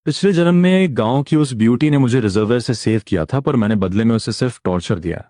पिछले जन्म में गांव की उस ब्यूटी ने मुझे रिजर्वर से सेव किया था, पर मैंने बदले में उसे सिर्फ टॉर्चर दिया।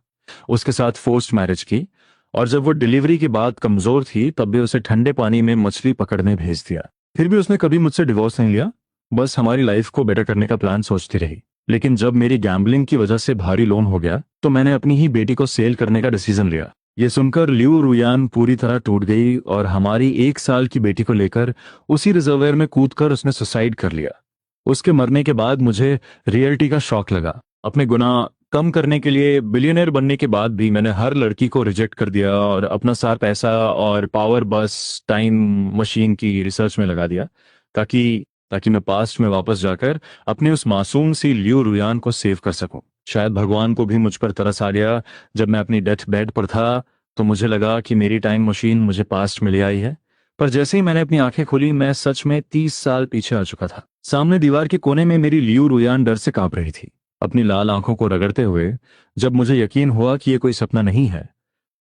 उसके साथ फोर्स्ड मैरिज की, और जब वो डिलीवरी के बाद कमजोर थी तब भी उसे ठंडे पानी में मछली पकड़ने भेज दिया। फिर भी उसने कभी मुझसे डिवोर्स नहीं लिया, बस हमारी लाइफ को बेटर करने का प्लान सोचती रही। लेकिन जब मेरी गैम्बलिंग की वजह से भारी लोन हो गया तो मैंने अपनी ही बेटी को सेल करने का डिसीजन लिया। ये सुनकर लिऊ रुयान पूरी तरह टूट गई और हमारी 1 साल की बेटी को लेकर उसी रिजर्वेयर में कूदकर उसने सुसाइड कर लिया। उसके मरने के बाद मुझे रियलिटी का शॉक लगा। अपने गुनाह कम करने के लिए बिलियनर बनने के बाद भी मैंने हर लड़की को रिजेक्ट कर दिया और अपना सारा पैसा और पावर बस टाइम मशीन की रिसर्च में लगा दिया, ताकि ताकि मैं पास्ट में वापस जाकर अपने उस मासूम सी लियो रुयान को सेव कर सकूं। शायद भगवान को भी मुझ पर तरस आ गया। जब मैं अपनी डेथ बेड पर था तो मुझे लगा कि मेरी टाइम मशीन मुझे पास्ट में ले आई है। पर जैसे ही मैंने अपनी आंखें खोली मैं सच में 30 साल पीछे आ चुका था। सामने दीवार के कोने में मेरी लियू रुयान डर से कांप रही थी, अपनी लाल आंखों को रगड़ते हुए। जब मुझे यकीन हुआ कि ये कोई सपना नहीं है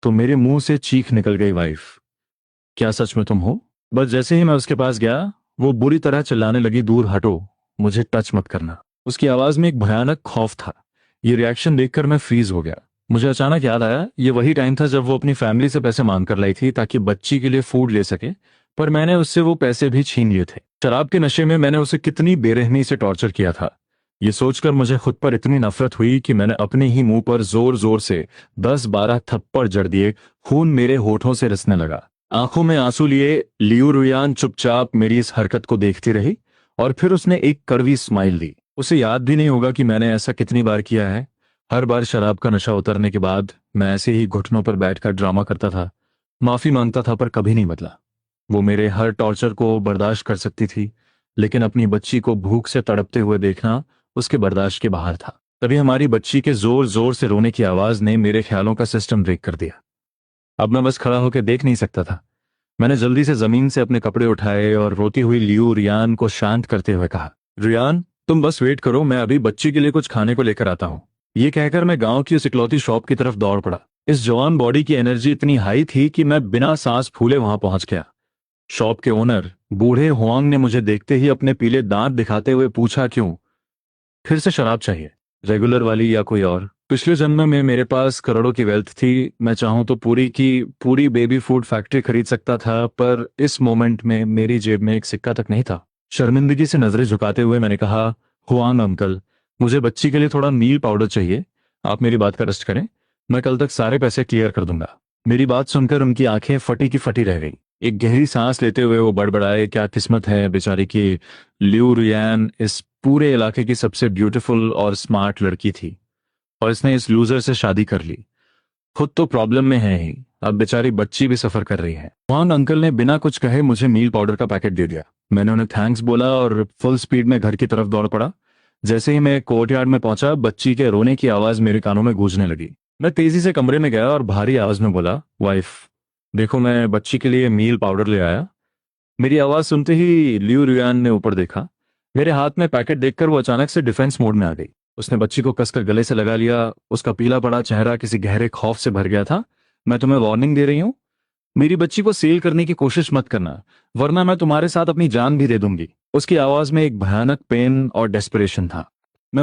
तो मेरे मुंह से चीख निकल गई, वाइफ, क्या सच में तुम हो? बस जैसे ही मैं उसके पास गया वो बुरी तरह चिल्लाने लगी, दूर हटो, मुझे टच मत करना। उसकी आवाज में एक भयानक खौफ था। ये रिएक्शन देखकर मैं फ्रीज हो गया। मुझे अचानक याद आया, ये वही टाइम था जब वो अपनी फैमिली से पैसे मांग कर लाई थी ताकि बच्ची के लिए फूड ले सके, पर मैंने उससे वो पैसे भी छीन लिए थे। शराब के नशे में मैंने उसे कितनी बेरहमी से टॉर्चर किया था। ये सोचकर मुझे खुद पर इतनी नफरत हुई कि मैंने अपने ही मुंह पर जोर जोर से 10-12 थप्पड़ जड़ दिए। खून मेरे होठों से रिसने लगा। आंखों में आंसू लिए लियू रुयान चुपचाप मेरी इस हरकत को देखती रही, और फिर उसने एक कड़वी स्माइल दी। उसे याद भी नहीं होगा कि मैंने ऐसा कितनी बार किया है। हर बार शराब का नशा उतरने के बाद मैं ऐसे ही घुटनों पर बैठकर ड्रामा करता था, माफी मांगता था, पर कभी नहीं बदला। वो मेरे हर टॉर्चर को बर्दाश्त कर सकती थी, लेकिन अपनी बच्ची को भूख से तड़पते हुए देखना उसके बर्दाश्त के बाहर था। तभी हमारी बच्ची के जोर जोर से रोने की आवाज ने मेरे ख्यालों का सिस्टम ब्रेक कर दिया। अब मैं बस खड़ा होकर देख नहीं सकता था। मैंने जल्दी से जमीन से अपने कपड़े उठाए और रोती हुई लियू रियान को शांत करते हुए कहा, रियान, तुम बस वेट करो, मैं अभी बच्ची के लिए कुछ खाने को लेकर आता हूँ। ये कहकर मैं गांव की उस इकलौती शॉप की तरफ दौड़ पड़ा। इस जवान बॉडी की एनर्जी इतनी हाई थी कि मैं बिना सांस फूले वहां पहुंच गया। शॉप के ओनर बूढ़े हुआंग ने मुझे देखते ही अपने पीले दांत दिखाते हुए पूछा, क्यों, फिर से शराब चाहिए? रेगुलर वाली या कोई और? पिछले जन्म में मेरे पास करोड़ों की वेल्थ थी। मैं चाहूं तो पूरी की पूरी बेबी फूड फैक्ट्री खरीद सकता था, पर इस मोमेंट में मेरी जेब में एक सिक्का तक नहीं था। शर्मिंदगी से नजरें झुकाते हुए मैंने कहा, हुआंग अंकल, मुझे बच्ची के लिए थोड़ा मील पाउडर चाहिए। आप मेरी बात का रेस्ट करें, मैं कल तक सारे पैसे क्लियर कर दूंगा। मेरी बात सुनकर उनकी आंखें फटी की फटी रह गई। एक गहरी सांस लेते हुए वो बड़बड़ाए, क्या किस्मत है बेचारी की, लिू रियान इस पूरे इलाके की सबसे ब्यूटीफुल और स्मार्ट लड़की थी, और इसने इस लूजर से शादी कर ली। खुद तो प्रॉब्लम में है ही, अब बेचारी बच्ची भी सफर कर रही है। वांग अंकल ने बिना कुछ कहे मुझे मील पाउडर का पैकेट दे दिया। मैंने उन्हें थैंक्स बोला और फुल स्पीड में घर की तरफ दौड़ पड़ा। जैसे ही मैं कोर्टयार्ड में पहुंचा बच्ची के रोने की आवाज मेरे कानों में गूंजने लगी। मैं तेजी से कमरे में गया और भारी आवाज में बोला, वाइफ, देखो मैं बच्ची के लिए मील पाउडर ले आया। मेरी आवाज सुनते ही लियू रियान ने ऊपर देखा। मेरे हाथ में पैकेट देखकर वो अचानक से डिफेंस मोड में आ गई। उसने बच्ची को कसकर गले से लगा लिया। उसका पीला पड़ा चेहरा किसी गहरे खौफ से भर गया था। मैं तुम्हें वार्निंग दे रही हूँ, मेरी बच्ची को सेल करने की कोशिश मत करना, वरना मैं तुम्हारे साथ अपनी जान भी दे दूंगी। उसकी आवाज में एक भयानक पेन और डेस्परेशन था। मैं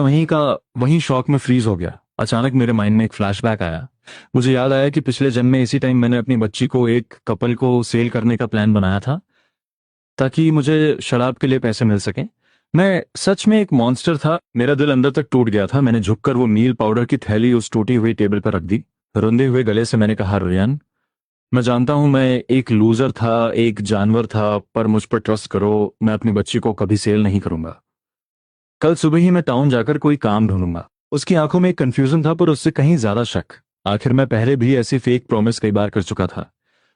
वहीं शॉक में फ्रीज हो गया। अचानक मेरे माइंड में एक फ्लैशबैक आया। मुझे याद आया कि पिछले जन्म में इसी टाइम मैंने अपनी बच्ची को एक कपल को सेल करने का प्लान बनाया था, ताकि मुझे शराब के लिए पैसे मिल सके। मैं सच में एक मॉन्स्टर था। मेरा दिल अंदर तक टूट गया था। मैंने झुककर वो मील पाउडर की थैली उस टूटी हुई टेबल पर रख दी। रोंदे हुए गले से मैंने कहा, रियान, मैं जानता हूं मैं एक लूजर था, एक जानवर था, पर मुझ पर ट्रस्ट करो, मैं अपनी बच्ची को कभी सेल नहीं करूंगा। कल सुबह ही मैं टाउन जाकर कोई काम ढूंढूंगा। उसकी आंखों में एक कंफ्यूजन था, पर उससे कहीं ज्यादा शक। आखिर मैं पहले भी ऐसी फेक प्रॉमिस कई बार कर चुका था।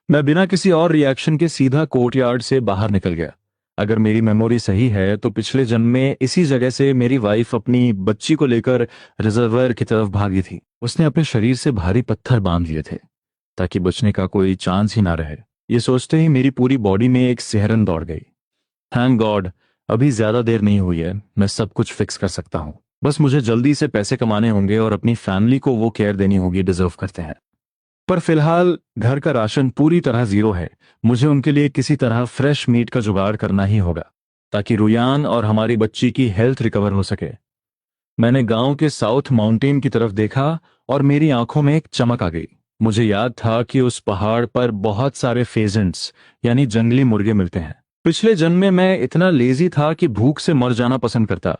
मैं बिना किसी और रिएक्शन के सीधा कोर्टयार्ड से बाहर निकल गया। अगर मेरी मेमोरी सही है तो पिछले जन्म में इसी जगह से मेरी वाइफ अपनी बच्ची को लेकर रिजर्वर की तरफ भागी थी। उसने अपने शरीर से भारी पत्थर बांध लिए थे ताकि बचने का कोई चांस ही ना रहे। ये सोचते ही मेरी पूरी बॉडी में एक सिहरन दौड़ गई। थैंक गॉड, अभी ज्यादा देर नहीं हुई है, मैं सब कुछ फिक्स कर सकता हूँ। बस मुझे जल्दी से पैसे कमाने होंगे और अपनी फैमिली को वो केयर देनी होगी डिजर्व करते हैं। पर फिलहाल घर का राशन पूरी तरह जीरो है। मुझे उनके लिए किसी तरह फ्रेश मीट का जुगाड़ करना ही होगा। ताकि रुयान और हमारी बच्ची की हेल्थ रिकवर हो सके। मैंने गांव के साउथ माउंटेन की तरफ देखा और मेरी आंखों में एक चमक आ गई। मुझे याद था कि उस पहाड़ पर बहुत सारे फेजेंट्स यानी जंगली मुर्गे मिलते हैं। पिछले जन्म में मैं इतना लेजी था कि भूख से मर जाना पसंद करता,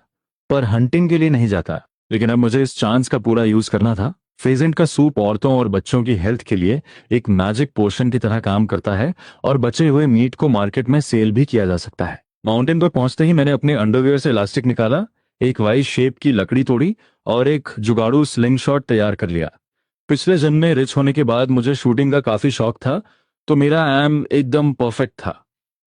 पर हंटिंग के लिए नहीं जाता। लेकिन अब मुझे इस चांस का पूरा यूज करना था। फेजेंट का सूप औरतों और बच्चों की हेल्थ के लिए एक मैजिक पोशन की तरह काम करता है और बचे हुए मीट को मार्केट में सेल भी किया जा सकता है। माउंटेन पर पहुंचते ही मैंने अपने अंडरवियर से इलास्टिक निकाला, एक वाई शेप की लकड़ी तोड़ी और एक जुगाड़ू स्लिंग शॉट तैयार कर लिया। पिछले जन्म में रिच होने के बाद मुझे शूटिंग का काफी शौक था, तो मेरा एम एकदम परफेक्ट था।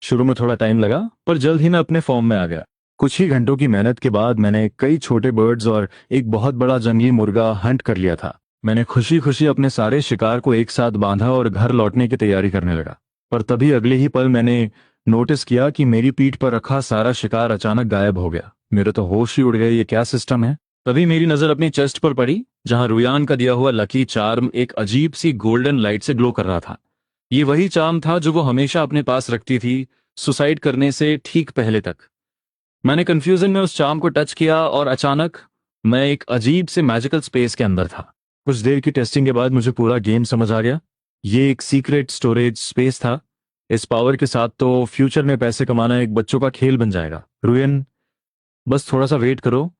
शुरू में थोड़ा टाइम लगा, पर जल्द ही मैं अपने फॉर्म में आ गया। कुछ ही घंटों की मेहनत के बाद मैंने कई छोटे बर्ड्स और एक बहुत बड़ा जंगली मुर्गा हंट कर लिया था। मैंने खुशी खुशी अपने सारे शिकार को एक साथ बांधा और घर लौटने की तैयारी करने लगा। पर तभी अगले ही पल मैंने नोटिस किया कि मेरी पीठ पर रखा सारा शिकार अचानक गायब हो गया। मेरे तो होश ही उड़ गए, ये क्या सिस्टम है। तभी मेरी नजर अपनी चेस्ट पर पड़ी, जहां रुयान का दिया हुआ लकी चार्म एक अजीब सी गोल्डन लाइट से ग्लो कर रहा था। ये वही चार्म था जो वो हमेशा अपने पास रखती थी, सुसाइड करने से ठीक पहले तक। मैंने कंफ्यूजन में उस चार्म को टच किया और अचानक मैं एक अजीब से मैजिकल स्पेस के अंदर था। कुछ देर की टेस्टिंग के बाद मुझे पूरा गेम समझ आ गया। ये एक सीक्रेट स्टोरेज स्पेस था। इस पावर के साथ तो फ्यूचर में पैसे कमाना एक बच्चों का खेल बन जाएगा। रुयन, बस थोड़ा सा वेट करो,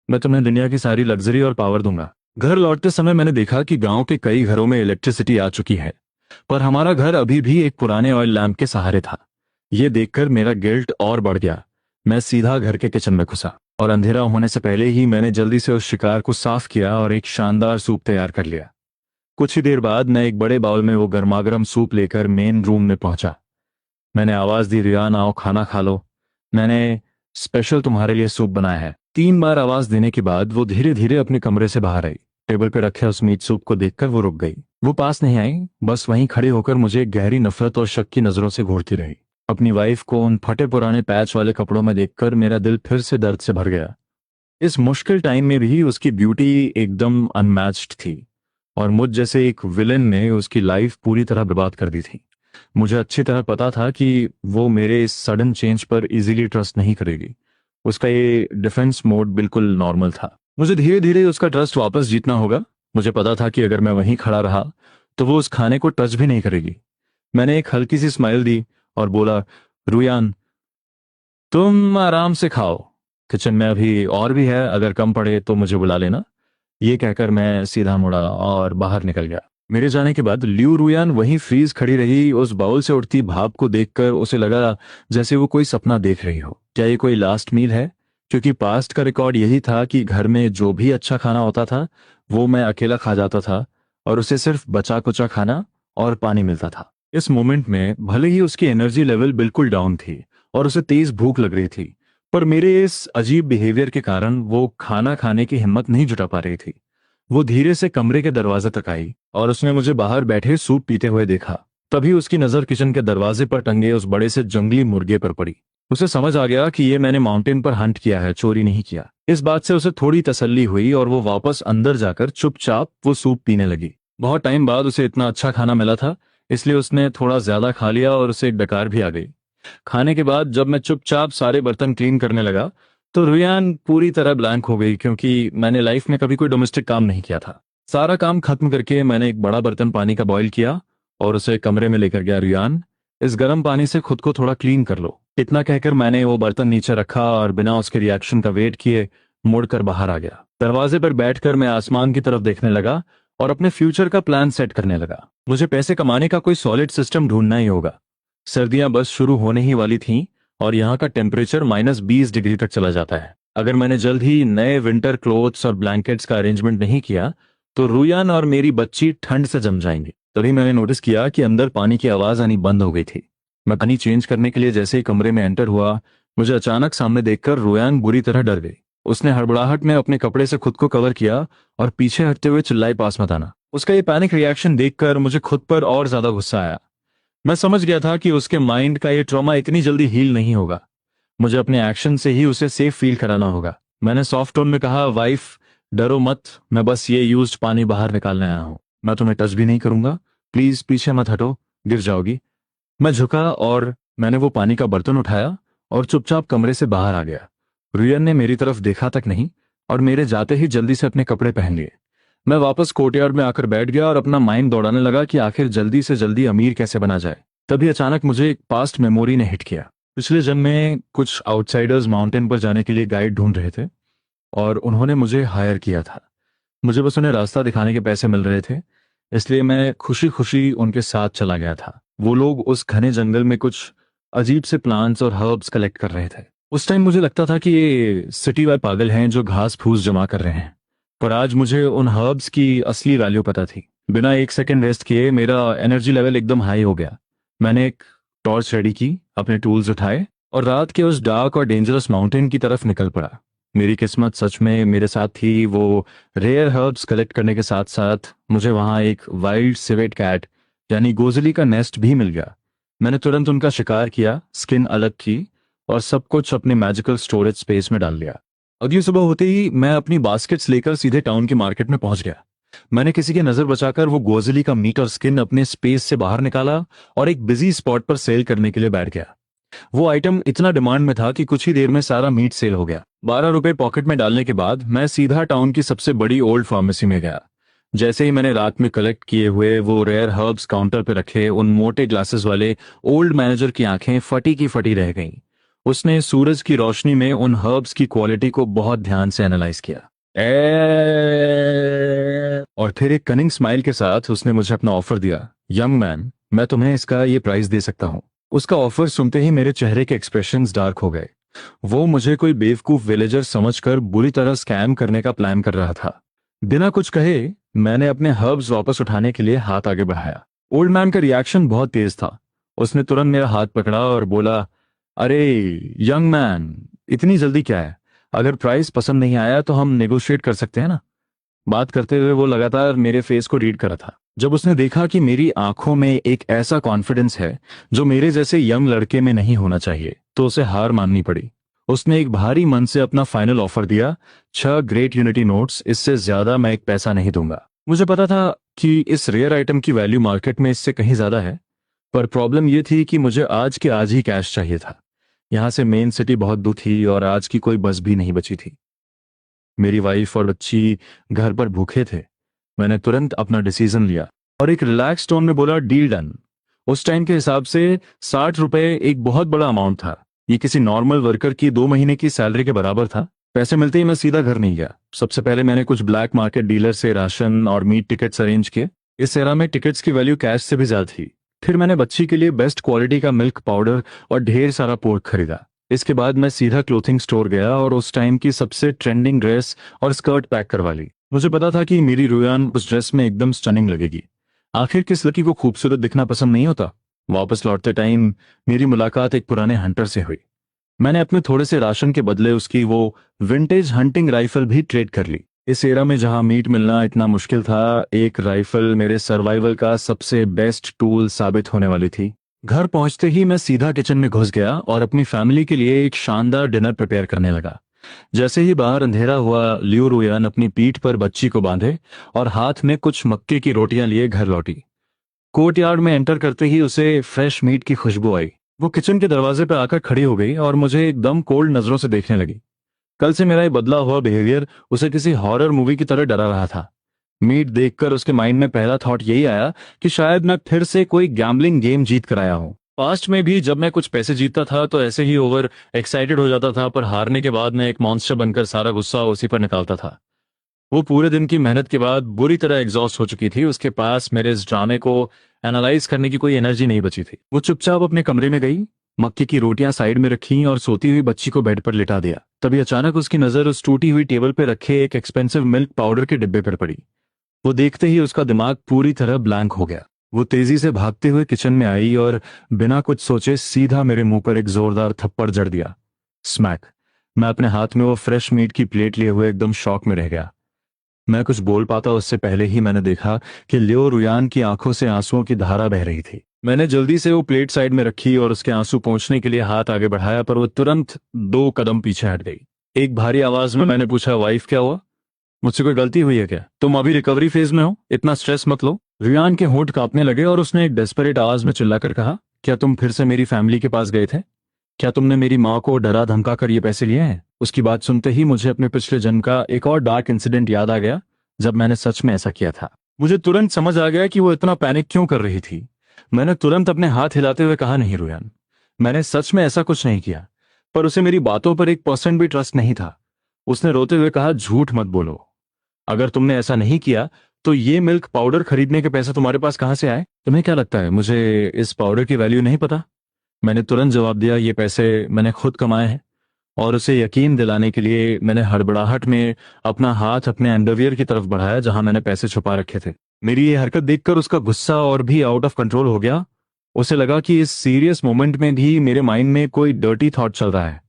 मैं तुम्हें दुनिया की सारी लग्जरी और पावर दूंगा। घर लौटते समय मैंने देखा कि गांव के कई घरों में इलेक्ट्रिसिटी आ चुकी है, पर हमारा घर अभी भी एक पुराने ऑयल लैंप के सहारे था। यह देखकर मेरा गिल्ट और बढ़ गया। मैं सीधा घर के किचन में घुसा और अंधेरा होने से पहले ही मैंने जल्दी से उस शिकार को साफ किया और एक शानदार सूप तैयार कर लिया। कुछ ही देर बाद मैं एक बड़े बाउल में वो गर्मागर्म सूप लेकर मेन रूम में पहुंचा। मैंने आवाज दी, रियान आओ खाना खा लो, मैंने स्पेशल तुम्हारे लिए सूप बनाया है। 3 बार आवाज देने के बाद वो धीरे धीरे अपने कमरे से बाहर आई। टेबल पर रखे उस मीट सूप को देखकर वो रुक गई। वो पास नहीं आई, बस वहीं खड़ी होकर मुझे गहरी नफरत और शक की नजरों से घूरती रही। अपनी वाइफ को उन फटे पुराने पैच वाले कपड़ों में देखकर मेरा दिल फिर से दर्द से भर गया। इस मुश्किल टाइम में भी उसकी ब्यूटी एकदम अनमैच्ड थी और मुझ जैसे एक विलेन ने उसकी लाइफ पूरी तरह बर्बाद कर दी थी। मुझे अच्छी तरह पता था कि वो मेरे इस सडन चेंज पर इजीली ट्रस्ट नहीं करेगी। उसका ये डिफेंस मोड बिल्कुल नॉर्मल था। मुझे धीरे धीरे उसका ट्रस्ट वापस जीतना होगा। मुझे पता था कि अगर मैं वहीं खड़ा रहा तो वो उस खाने को टच भी नहीं करेगी। मैंने एक हल्की सी स्माइल दी और बोला, रुयान तुम आराम से खाओ, किचन में अभी और भी है, अगर कम पड़े तो मुझे बुला लेना। ये कहकर मैं सीधा मुड़ा और बाहर निकल गया। मेरे जाने के बाद ल्यू रुयान वहीं फ्रीज खड़ी रही। उस बाउल से उठती भाप को देखकर उसे लगा जैसे वो कोई सपना देख रही हो। क्या ये कोई लास्ट मील है? क्योंकि पास्ट का रिकॉर्ड यही था कि घर में जो भी अच्छा खाना होता था वो मैं अकेला खा जाता था और उसे सिर्फ बचा कुचा खाना और पानी मिलता था। इस मोमेंट में भले ही उसकी एनर्जी लेवल बिल्कुल डाउन थी और उसे तेज भूख लग रही थी, पर मेरे इस अजीब बिहेवियर के कारण वो खाना खाने की हिम्मत नहीं जुटा पा रही थी। वो धीरे से कमरे के दरवाजे तक आई और उसने मुझे बाहर बैठे सूप पीते हुए देखा। तभी उसकी नजर किचन के दरवाजे पर टंगे उस बड़े से जंगली मुर्गे पर पड़ी। उसे समझ आ गया कि ये मैंने माउंटेन पर हंट किया है, चोरी नहीं किया। इस बात से उसे थोड़ी तसल्ली हुई और वो वापस अंदर जाकर चुपचाप वो सूप पीने लगी। बहुत टाइम बाद उसे इतना अच्छा खाना मिला था, इसलिए उसने थोड़ा ज्यादा खा लिया और उसे एक डकार भी आ गई। खाने के बाद जब मैं चुपचाप सारे बर्तन क्लीन करने लगा तो रुयान पूरी तरह ब्लैंक हो गई, क्योंकि मैंने लाइफ में कभी कोई डोमेस्टिक काम नहीं किया था। सारा काम खत्म करके मैंने एक बड़ा बर्तन पानी का बॉईल किया और उसे कमरे में लेकर गया। रुयान, इस गर्म पानी से खुद को थोड़ा क्लीन कर लो। इतना कहकर मैंने वो बर्तन नीचे रखा और बिना उसके रिएक्शन का वेट किए मुड़कर बाहर आ गया। दरवाजे पर बैठकर मैं आसमान की तरफ देखने लगा और अपने फ्यूचर का प्लान सेट करने लगा। मुझे पैसे कमाने का कोई सॉलिड सिस्टम ढूंढना ही होगा। सर्दियां बस शुरू होने ही वाली थीं और यहाँ का टेम्परेचर -20 डिग्री तक चला जाता है। अगर मैंने जल्द ही नए विंटर क्लोथ्स और ब्लैंकेट्स का अरेंजमेंट नहीं किया तो रुयान और मेरी बच्ची ठंड से जम जाएंगी। तभी मैंने नोटिस किया कि अंदर पानी की आवाज आनी बंद हो गई थी। मैं पानी चेंज करने के लिए जैसे ही कमरे में एंटर हुआ, मुझे अचानक सामने देखकर रुयान बुरी तरह डर गई। उसने हड़बड़ाहट में अपने कपड़े से खुद को कवर किया और पीछे हटते हुए चिल्लाई, पास मत आना। उसका ये पैनिक रिएक्शन देखकर मुझे खुद पर और ज्यादा गुस्सा आया। मैं समझ गया था कि उसके माइंड का ये ट्रॉमा इतनी जल्दी हील नहीं होगा। मुझे अपने एक्शन से ही उसे सेफ फील कराना होगा। मैंने सॉफ्ट टोन में कहा, वाइफ डरो मत, मैं बस ये यूज्ड पानी बाहर निकालने आया हूं। मैं तुम्हें टच भी नहीं करूंगा, प्लीज पीछे मत हटो, गिर जाओगी। मैं झुका और मैंने वो पानी का बर्तन उठाया और चुपचाप कमरे से बाहर आ गया। रुयन ने मेरी तरफ देखा तक नहीं और मेरे जाते ही जल्दी से अपने कपड़े पहन लिए। मैं वापस कोर्टयार्ड में आकर बैठ गया और अपना माइंड दौड़ाने लगा कि आखिर जल्दी से जल्दी अमीर कैसे बना जाए। तभी अचानक मुझे एक पास्ट मेमोरी ने हिट किया। पिछले जन्म में कुछ आउटसाइडर्स माउंटेन पर जाने के लिए गाइड ढूंढ रहे थे और उन्होंने मुझे हायर किया था। मुझे बस उन्हें रास्ता दिखाने के पैसे मिल रहे थे, इसलिए मैं खुशी खुशी उनके साथ चला गया था। वो लोग उस घने जंगल में कुछ अजीब से प्लांट्स और हर्ब्स कलेक्ट कर रहे थे। उस टाइम मुझे लगता था कि ये सिटी वाले पागल हैं जो घास फूस जमा कर रहे हैं, पर आज मुझे उन हर्ब्स की असली वैल्यू पता थी। बिना एक सेकंड वेस्ट किए मेरा एनर्जी लेवल एकदम हाई हो गया। मैंने एक टॉर्च रेडी की, अपने टूल्स उठाए और रात के उस डार्क और डेंजरस माउंटेन की तरफ निकल पड़ा। मेरी किस्मत सच में मेरे साथ थी। वो रेयर हर्ब्स कलेक्ट करने के साथ साथ मुझे वहां एक वाइल्ड सिवेट कैट यानी गोजली का नेस्ट भी मिल गया। मैंने तुरंत उनका शिकार किया, स्किन अलग की और सब कुछ अपने मैजिकल स्टोरेज स्पेस में डाल लिया। अगली सुबह होते ही मैं अपनी बास्केट्स लेकर सीधे टाउन के मार्केट में पहुंच गया। मैंने किसी की नजर बचाकर वो गोजली का मीट और स्किन अपने स्पेस से बाहर निकाला और एक बिजी स्पॉट पर सेल करने के लिए बैठ गया। वो आइटम इतना डिमांड में था कि कुछ ही देर में सारा मीट सेल हो गया। 12 रुपए पॉकेट में डालने के बाद मैं सीधा टाउन की सबसे बड़ी ओल्ड फार्मेसी में गया। जैसे ही मैंने रात में कलेक्ट किए हुए वो रेयर हर्ब्स काउंटर पे रखे, उन मोटे ग्लासेस वाले ओल्ड मैनेजर की आंखें फटी की फटी रह गईं। उसने सूरज की रोशनी में उन हर्ब्स की क्वालिटी को बहुत ध्यान से एनालाइज किया। और फिर एक कनिंग स्माइल के साथ उसने मुझे अपना ऑफर दिया। यंग मैन, मैं तुम्हें इसका ये प्राइस दे सकता हूँ। उसका ऑफर सुनते ही मेरे चेहरे के एक्सप्रेशंस डार्क हो गए। वो मुझे कोई बेवकूफ विलेजर समझकर बुरी तरह स्कैम करने का प्लान कर रहा था। बिना कुछ कहे मैंने अपने हर्ब्स वापस उठाने के लिए हाथ आगे बढ़ाया। ओल्ड मैन का रिएक्शन बहुत तेज था। उसने तुरंत मेरा हाथ पकड़ा और बोला, अरे यंग मैन, इतनी जल्दी क्या है? अगर प्राइस पसंद नहीं आया तो हम नेगोशिएट कर सकते हैं ना। बात करते हुए वो लगातार मेरे फेस को रीड कर रहा था। जब उसने देखा कि मेरी आंखों में एक ऐसा कॉन्फिडेंस है जो मेरे जैसे यंग लड़के में नहीं होना चाहिए, तो उसे हार माननी पड़ी। उसने एक भारी मन से अपना फाइनल ऑफर दिया, 6 ग्रेट यूनिटी नोट्स, इससे ज्यादा मैं एक पैसा नहीं दूंगा। मुझे पता था कि इस रेयर आइटम की वैल्यू मार्केट में इससे कहीं ज्यादा है, पर प्रॉब्लम यह थी कि मुझे आज के आज ही कैश चाहिए था। यहां से मेन सिटी बहुत दूर थी और आज की कोई बस भी नहीं बची थी। मेरी वाइफ और बच्ची घर पर भूखे थे। मैंने तुरंत अपना डिसीजन लिया और एक रिलैक्स टोन में बोला, डील डन। उस टाइम के हिसाब से 60 रुपए एक बहुत बड़ा अमाउंट था। ये किसी नॉर्मल वर्कर की 2 महीने की सैलरी के बराबर था। पैसे मिलते ही मैं सीधा घर नहीं गया। सबसे पहले मैंने कुछ ब्लैक मार्केट डीलर से राशन और मीट टिकट्स अरेंज किए। इस एरा में टिकट्स की वैल्यू कैश से भी ज्यादा थी। फिर मैंने बच्ची के लिए बेस्ट क्वालिटी का मिल्क पाउडर और ढेर सारा पोर्क खरीदा। इसके बाद मैं सीधा क्लोथिंग स्टोर गया और उस टाइम की सबसे ट्रेंडिंग ड्रेस और स्कर्ट पैक करवा ली। मुझे पता था कि मेरी रुयान उस ड्रेस में एकदम स्टनिंग लगेगी। आखिर किस लड़की को खूबसूरत दिखना पसंद नहीं होता। वापस लौटते टाइम मेरी मुलाकात एक पुराने हंटर से हुई। मैंने अपने थोड़े से राशन के बदले उसकी वो विंटेज हंटिंग राइफल भी ट्रेड कर ली। इस एरा में जहां मीट मिलना इतना मुश्किल था, एक राइफल मेरे सर्वाइवल का सबसे बेस्ट टूल साबित होने वाली थी। घर पहुंचते ही मैं सीधा किचन में घुस गया और अपनी फैमिली के लिए एक शानदार डिनर प्रिपेयर करने लगा। जैसे ही बाहर अंधेरा हुआ, लियो रुयान अपनी पीठ पर बच्ची को बांधे और हाथ में कुछ मक्के की रोटियां लिए घर लौटी। कोर्टयार्ड में एंटर करते ही उसे फ्रेश मीट की खुशबू आई। वो किचन के दरवाजे पर आकर खड़ी हो गई और मुझे एकदम कोल्ड नजरों से देखने लगी। कल से मेरा ये बदला हुआ बिहेवियर उसे किसी हॉरर मूवी की तरह डरा रहा था। मीट देखकर उसके माइंड में पहला थॉट यही आया कि शायद मैं फिर से कोई गैम्बलिंग गेम जीत कर आया हूं। पास्ट में भी जब मैं कुछ पैसे जीतता था तो ऐसे ही ओवर एक्साइटेड हो जाता था, पर हारने के बाद मैं एक मॉन्स्टर बनकर सारा गुस्सा उसी पर निकालता था। वो पूरे दिन की मेहनत के बाद बुरी तरह एग्जॉस्ट हो चुकी थी। उसके पास मेरे इस ड्रामे को एनालाइज करने की कोई एनर्जी नहीं बची थी। वो चुपचाप अपने कमरे में गई, मक्के की रोटियां साइड में रखी और सोती हुई बच्ची को बेड पर लिटा दिया। तभी अचानक उसकी नजर उस टूटी हुई टेबल पर रखे एक एक्सपेंसिव मिल्क पाउडर के डिब्बे पर पड़ी। वो देखते ही उसका दिमाग पूरी तरह ब्लैंक हो गया। वो तेजी से भागते हुए किचन में आई और बिना कुछ सोचे सीधा मेरे मुंह पर एक जोरदार थप्पड़ जड़ दिया। स्मैक। मैं अपने हाथ में वो फ्रेश मीट की प्लेट लिए हुए एकदम शॉक में रह गया। मैं कुछ बोल पाता उससे पहले ही मैंने देखा कि लियो रुयान की आंखों से आंसुओं की धारा बह रही थी। मैंने जल्दी से वो प्लेट साइड में रखी और उसके आंसू पोंछने के लिए हाथ आगे बढ़ाया, पर वो तुरंत 2 कदम पीछे हट गई। एक भारी आवाज में मैंने पूछा, वाइफ क्या हुआ? मुझसे कोई गलती हुई है क्या? तुम अभी रिकवरी फेज में हो, इतना स्ट्रेस मत लो। रुयान के होंठ कांपने लगे और उसने एक डेस्परेट आवाज में चिल्लाकर कहा, क्या तुम फिर से मेरी फैमिली के पास गए थे? क्या तुमने मेरी माँ को डरा धमका कर ये पैसे लिए हैं? उसकी बात सुनते ही मुझे अपने पिछले जन्म का एक और डार्क इंसिडेंट याद आ गया, जब मैंने सच में ऐसा किया था। मुझे तुरंत समझ आ गया कि वो इतना पैनिक क्यों कर रही थी। मैंने तुरंत अपने हाथ हिलाते हुए कहा, नहीं रुयान, मैंने सच में ऐसा कुछ नहीं किया। पर उसे मेरी बातों पर 1% भी ट्रस्ट नहीं था। उसने रोते हुए कहा, झूठ मत बोलो। अगर तुमने ऐसा नहीं किया तो ये मिल्क पाउडर खरीदने के पैसे तुम्हारे पास कहाँ से आए? तुम्हें क्या लगता है मुझे इस पाउडर की वैल्यू नहीं पता? मैंने तुरंत जवाब दिया, ये पैसे मैंने खुद कमाए हैं। और उसे यकीन दिलाने के लिए मैंने हड़बड़ाहट में अपना हाथ अपने अंडरवियर की तरफ बढ़ाया जहां मैंने पैसे छुपा रखे थे। मेरी ये हरकत देखकर उसका गुस्सा और भी आउट ऑफ कंट्रोल हो गया। उसे लगा कि इस सीरियस मोमेंट में भी मेरे माइंड में कोई डर्टी थॉट चल रहा है।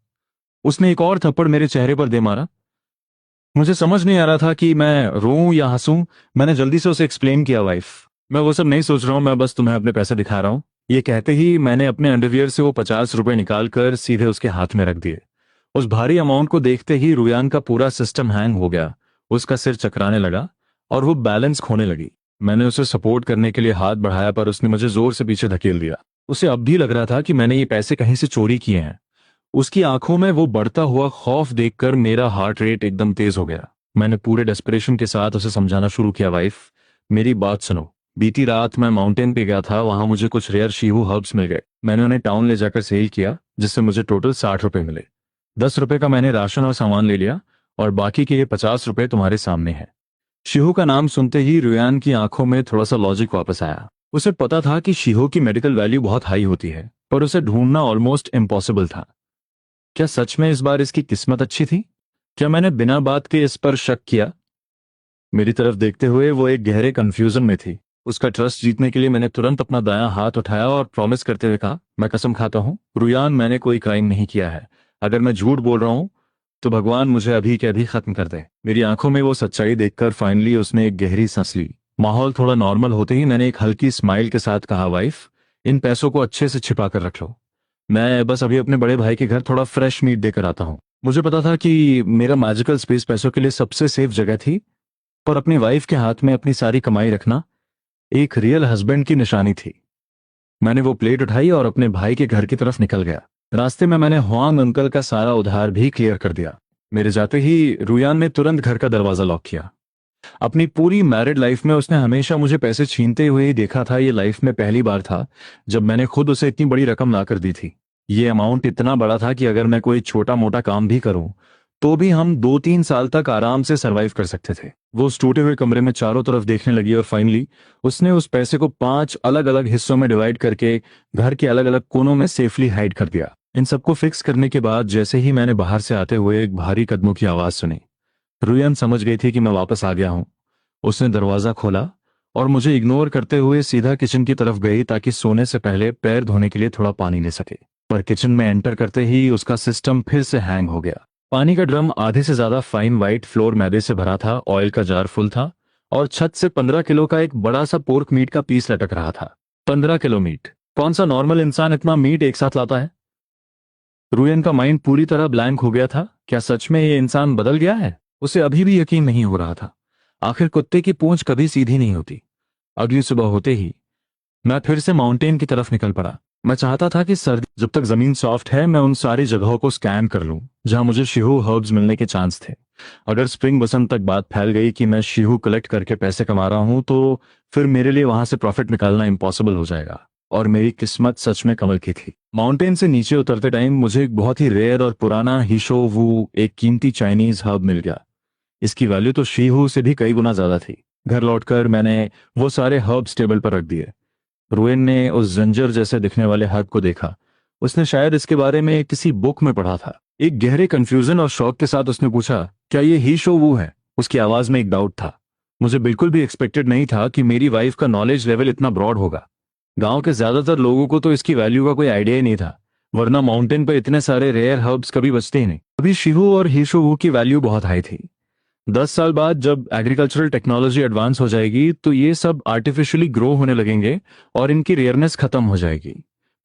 उसने एक और थप्पड़ मेरे चेहरे पर दे मारा। मुझे समझ नहीं आ रहा था कि मैं रोऊं या हंसूं। मैंने जल्दी से उसे एक्सप्लेन किया, वाइफ, मैं वो सब नहीं सोच रहा हूं, मैं बस तुम्हें अपने पैसे दिखा रहा हूं। ये कहते ही मैंने अपने अंडरवियर से वो 50 रुपए निकालकर सीधे उसके हाथ में रख दिए। उस भारी अमाउंट को देखते ही रुयान का पूरा सिस्टम हैंग हो गया। उसका सिर चकराने लगा और वो बैलेंस खोने लगी। मैंने उसे सपोर्ट करने के लिए हाथ बढ़ाया, पर उसने मुझे जोर से पीछे धकेल दिया। उसे अब भी लग रहा था कि मैंने ये पैसे कहीं से चोरी किए हैं। उसकी आंखों में वो बढ़ता हुआ खौफ देखकर मेरा हार्ट रेट एकदम तेज हो गया। मैंने पूरे डेस्परेशन के साथ उसे समझाना शुरू किया, वाइफ, मेरी बात सुनो। बीती रात मैं माउंटेन पे गया था, वहां मुझे कुछ रेयर शीहू हर्ब्स मिल गए। मैंने उन्हें टाउन ले जाकर सेल किया, जिससे मुझे टोटल 60 रुपए मिले। 10 रुपए का मैंने राशन और सामान ले लिया, और बाकी के ये 50 रुपए तुम्हारे सामने हैं। शीहू का नाम सुनते ही रुयान की आंखों में थोड़ा सा लॉजिक वापस आया। उसे पता था कि शीहू की मेडिकल वैल्यू बहुत हाई होती है, पर उसे ढूंढना ऑलमोस्ट इम्पॉसिबल था। क्या सच में इस बार इसकी किस्मत अच्छी थी? क्या मैंने बिना बात के इस पर शक किया? मेरी तरफ देखते हुए वो एक गहरे कंफ्यूजन में थी। उसका ट्रस्ट जीतने के लिए मैंने तुरंत अपना दायां हाथ उठाया और प्रॉमिस करते हुए कहा, मैं कसम खाता हूं रुयान, मैंने कोई क्राइम नहीं किया है। अगर मैं झूठ बोल रहा हूं तो भगवान मुझे अभी के अभी खत्म कर दे। मेरी आंखों में वो सच्चाई देखकर फाइनली उसने एक गहरी सांस ली। माहौल थोड़ा नॉर्मल होते ही मैंने एक हल्की स्माइल के साथ कहा, वाइफ, इन पैसों को अच्छे से छिपा कर रख लो। मैं बस अभी अपने बड़े भाई के घर थोड़ा फ्रेश मीट देकर आता हूँ। मुझे पता था कि मेरा मैजिकल स्पेस पैसों के लिए सबसे सेफ जगह थी, पर अपनी वाइफ के हाथ में अपनी सारी कमाई रखना एक रियल हस्बैंड की निशानी थी। मैंने वो प्लेट उठाई और अपने भाई के घर की तरफ निकल गया। रास्ते में मैंने हुआंग अंकल का सारा उधार भी क्लियर कर दिया। मेरे जाते ही रुयान ने तुरंत घर का दरवाजा लॉक किया। अपनी पूरी मैरिड लाइफ में उसने हमेशा मुझे पैसे छीनते हुए ही देखा था। ये लाइफ में पहली बार था जब मैंने खुद उसे इतनी बड़ी रकम ला कर दी थी। ये अमाउंट इतना बड़ा था कि अगर मैं कोई छोटा मोटा काम भी करूं तो भी हम 2-3 साल तक आराम से सरवाइव कर सकते थे। वो उस टूटे हुए कमरे में चारों तरफ देखने लगी और फाइनली उसने उस पैसे को 5 अलग अलग हिस्सों में डिवाइड करके घर के अलग अलग कोनों में सेफली हाइड कर दिया। इन सबको फिक्स करने के बाद जैसे ही मैंने बाहर से आते हुए एक भारी कदमों की आवाज सुनी, रुयन समझ गई थी कि मैं वापस आ गया हूं। उसने दरवाजा खोला और मुझे इग्नोर करते हुए सीधा किचन की तरफ गई ताकि सोने से पहले पैर धोने के लिए थोड़ा पानी ले सके। पर किचन में एंटर करते ही उसका सिस्टम फिर से हैंग हो गया। पानी का ड्रम आधे से ज्यादा फाइन वाइट फ्लोर मैदे से भरा था, ऑयल का जार फुल था और छत से 15 किलो का एक बड़ा सा पोर्क मीट का पीस लटक रहा था। 15 किलो मीट! कौन सा नॉर्मल इंसान इतना मीट एक साथ लाता है? रुयन का माइंड पूरी तरह ब्लैंक हो गया था। क्या सच में ये इंसान बदल गया है? उसे अभी भी यकीन नहीं हो रहा था। आखिर कुत्ते की पूंछ कभी सीधी नहीं होती। अगली सुबह होते ही मैं फिर से माउंटेन की तरफ निकल पड़ा। मैं चाहता था कि सर्दी जब तक जमीन सॉफ्ट है मैं उन सारी जगहों को स्कैन कर लूं जहां मुझे शीहू हर्ब्स मिलने के चांस थे। अगर स्प्रिंग बसंत तक बात फैल गई कि मैं शीहू कलेक्ट करके पैसे कमा रहा हूं तो फिर मेरे लिए वहां से प्रॉफिट निकालना इम्पॉसिबल हो जाएगा। और मेरी किस्मत सच में कमल की थी। माउंटेन से नीचे उतरते टाइम मुझे एक बहुत ही रेयर और पुराना हीशो वू, एक कीमती चाइनीज हर्ब मिल गया। इसकी वैल्यू तो शीहू से भी कई गुना ज्यादा थी। घर लौटकर मैंने वो सारे हर्ब्स टेबल पर रख दिए। रुएन ने उस जंजर जैसे दिखने वाले हर्ब को देखा। उसने शायद इसके बारे में किसी बुक में पढ़ा था। एक गहरे कंफ्यूजन और शौक के साथ उसने पूछा, क्या ये ही शो वो है? उसकी आवाज में एक डाउट था। मुझे बिल्कुल भी एक्सपेक्टेड नहीं था कि मेरी वाइफ का नॉलेज लेवल इतना ब्रॉड होगा। गांव के ज्यादातर लोगों को तो इसकी वैल्यू का कोई आइडिया ही नहीं था, वरना माउंटेन पर इतने सारे रेयर हर्ब्स कभी बचते ही नहीं। अभी शिहू और हीशोवू की वैल्यू बहुत हाई थी। 10 साल बाद जब एग्रीकल्चरल टेक्नोलॉजी एडवांस हो जाएगी तो ये सब आर्टिफिशियली ग्रो होने लगेंगे और इनकी रेयरनेस खत्म हो जाएगी।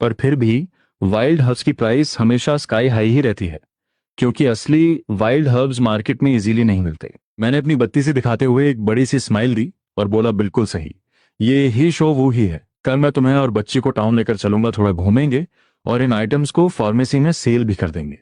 पर फिर भी वाइल्ड हर्ब्स की प्राइस हमेशा स्काई हाई ही रहती है, क्योंकि असली वाइल्ड हर्ब्स मार्केट में इजीली नहीं मिलते। मैंने अपनी बत्ती से दिखाते हुए एक बड़ी सी स्माइल दी और बोला, बिल्कुल सही, ये ही शो वो ही है। कल मैं तुम्हें और बच्ची को टाउन लेकर चलूंगा, थोड़ा घूमेंगे और इन आइटम्स को फार्मेसी में सेल भी कर देंगे।